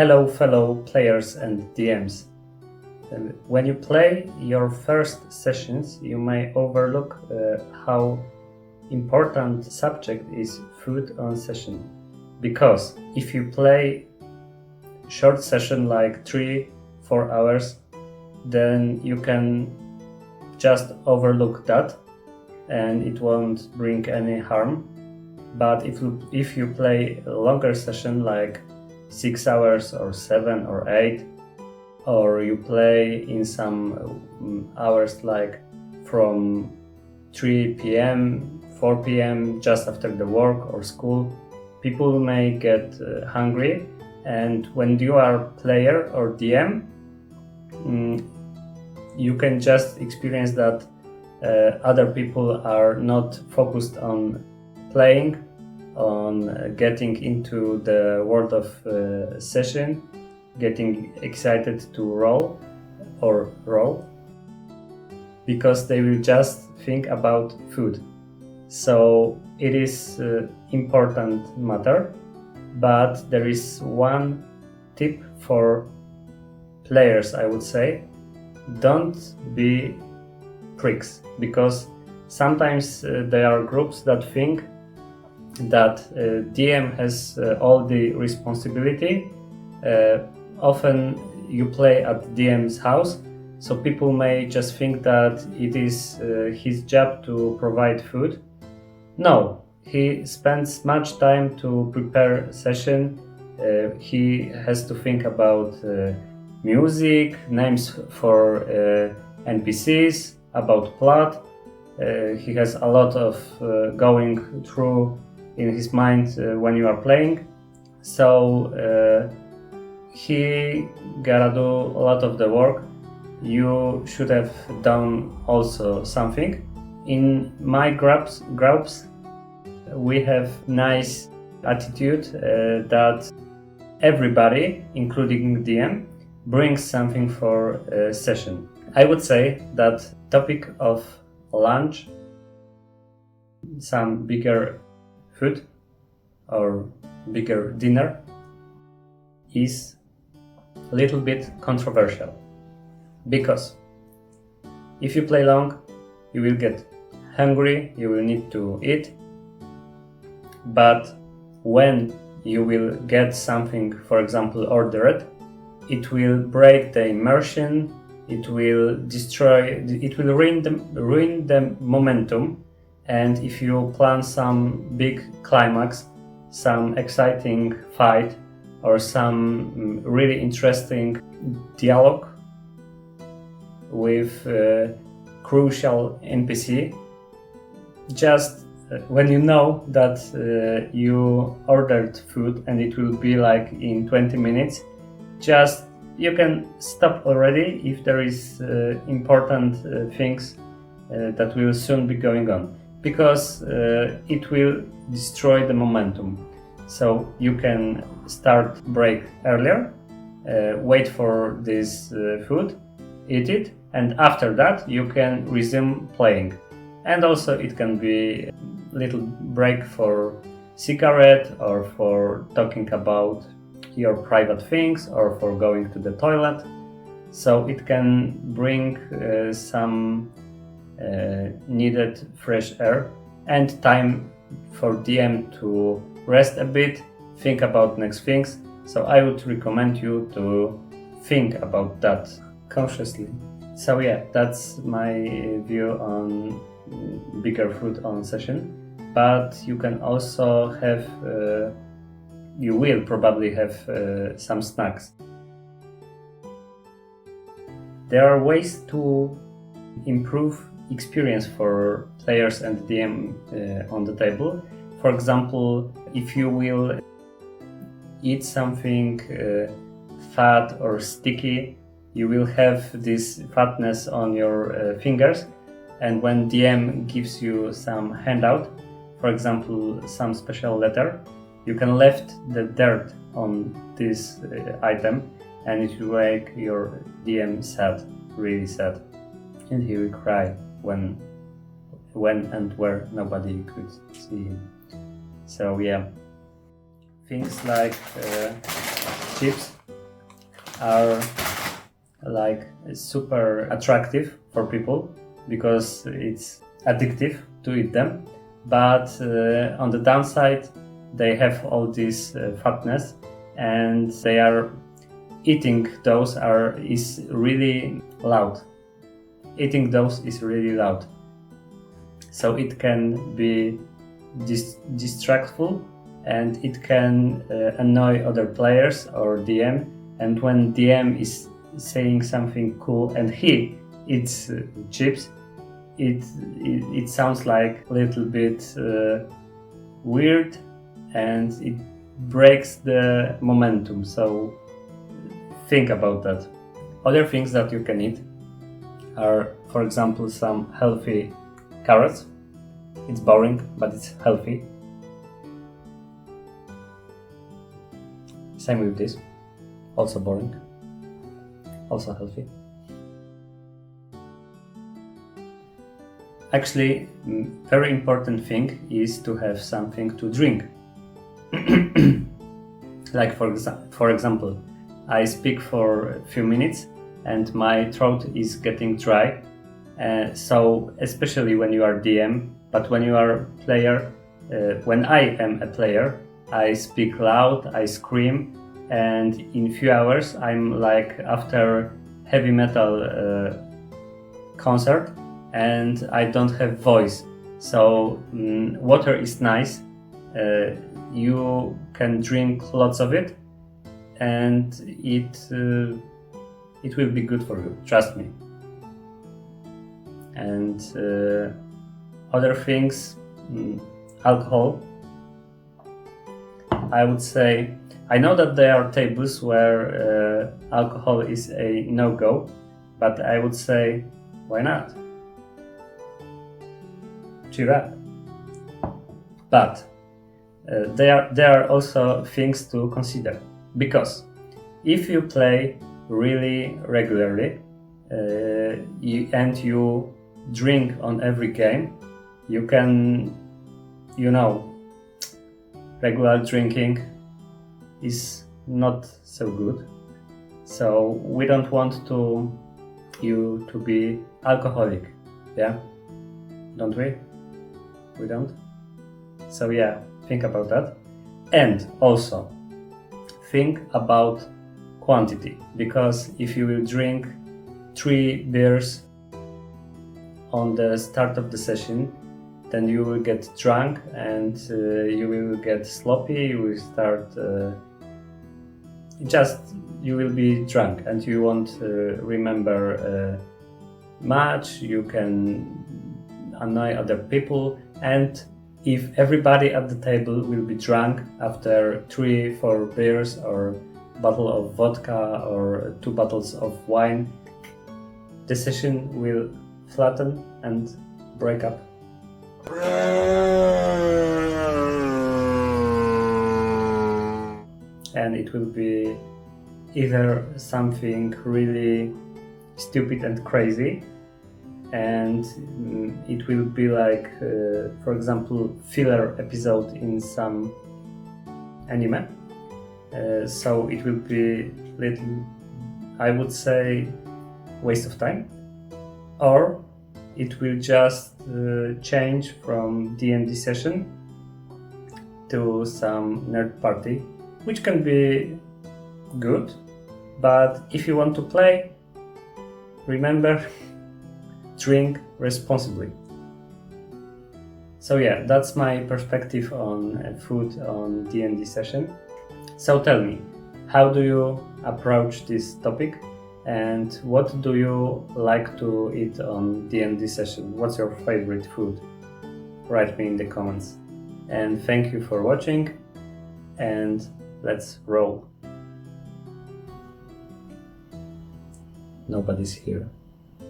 Hello fellow players and DMs. When you play your first sessions, you may overlook how important subject is food on session. Because if you play short session like 3-4 hours, then you can just overlook that and it won't bring any harm. But if you play a longer session like 6 hours or 7 or 8, or you play in some hours like from 3 p.m., 4 p.m. just after the work or school, people may get hungry, and when you are player or DM, you can just experience that other people are not focused on playing, on getting into the world of session, getting excited to roll, because they will just think about food. So it is important matter, but there is one tip for players, I would say: don't be pricks, because sometimes there are groups that think that DM has all the responsibility. Often you play at DM's house, so people may just think that it is his job to provide food. No, he spends much time to prepare session. He has to think about music, names for NPCs, about plot. He has a lot of going through in his mind when you are playing. So he gotta do a lot of the work. You should have done also something. In my groups we have nice attitude that everybody, including DM, brings something for a session. I would say that topic of lunch, some bigger food or bigger dinner, is a little bit controversial, because if you play long, you will get hungry, you will need to eat, but when you will get something, for example, ordered, it will break the immersion, it will ruin the momentum. And if you plan some big climax, some exciting fight, or some really interesting dialogue with crucial NPC, just when you know that you ordered food and it will be like in 20 minutes, just you can stop already if there is important things that will soon be going on, because it will destroy the momentum. So you can start break earlier, wait for this food, eat it, and after that you can resume playing. And also it can be a little break for cigarette, or for talking about your private things, or for going to the toilet. So it can bring some needed fresh air and time for DM to rest a bit, think about next things. So I would recommend you to think about that consciously. So yeah, that's my view on bigger food on session. But you can also have, you will probably have some snacks. There are ways to improve experience for players and DM on the table. For example, if you will eat something fat or sticky, you will have this fatness on your fingers, and when DM gives you some handout, for example some special letter, you can left the dirt on this item, and it will make your DM sad, really sad, and he will cry when and where nobody could see him. So yeah, things like chips are like super attractive for people because it's addictive to eat them, but on the downside they have all this fatness, and they are eating those is really loud. Eating those is really loud, so it can be distractful, and it can annoy other players or DM. And when DM is saying something cool and he eats chips, it sounds like a little bit weird, and it breaks the momentum. So think about that. Other things that you can eat are, for example, some healthy carrots. It's boring, but it's healthy. Same with this. Also boring. Also healthy. Actually, very important thing is to have something to drink. Like for example, I speak for a few minutes and my throat is getting dry. So especially when you are DM, but when you are player, when I am a player, I speak loud, I scream, and in few hours I'm like after heavy metal concert, and I don't have voice. So water is nice. You can drink lots of it, and it will be good for you. Trust me. And other things, alcohol. I would say, I know that there are tables where alcohol is a no-go, but I would say, why not? Cheer up. But there are also things to consider, because if you play really regularly and you drink on every game, you can, regular drinking is not so good. So we don't want you to be alcoholic, yeah? Don't we? We don't? So yeah, think about that. And also think about quantity, because if you will drink 3 beers on the start of the session, then you will get drunk and you will get sloppy, you will start you will be drunk and you won't remember much, you can annoy other people, and if everybody at the table will be drunk after 3-4 beers or bottle of vodka or 2 bottles of wine, the session will flatten and break up. And it will be either something really stupid and crazy, and it will be like, for example, filler episode in some anime. So it will be little, I would say, waste of time, or it will just change from DnD session to some nerd party, which can be good, but if you want to play, remember, drink responsibly. So yeah, that's my perspective on food on DnD session. So tell me, how do you approach this topic, and what do you like to eat on DnD session? What's your favorite food? Write me in the comments. And thank you for watching, and let's roll. Nobody's here,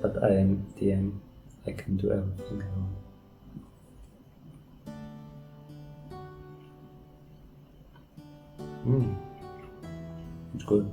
but I am DM. I can do everything I want. It's good.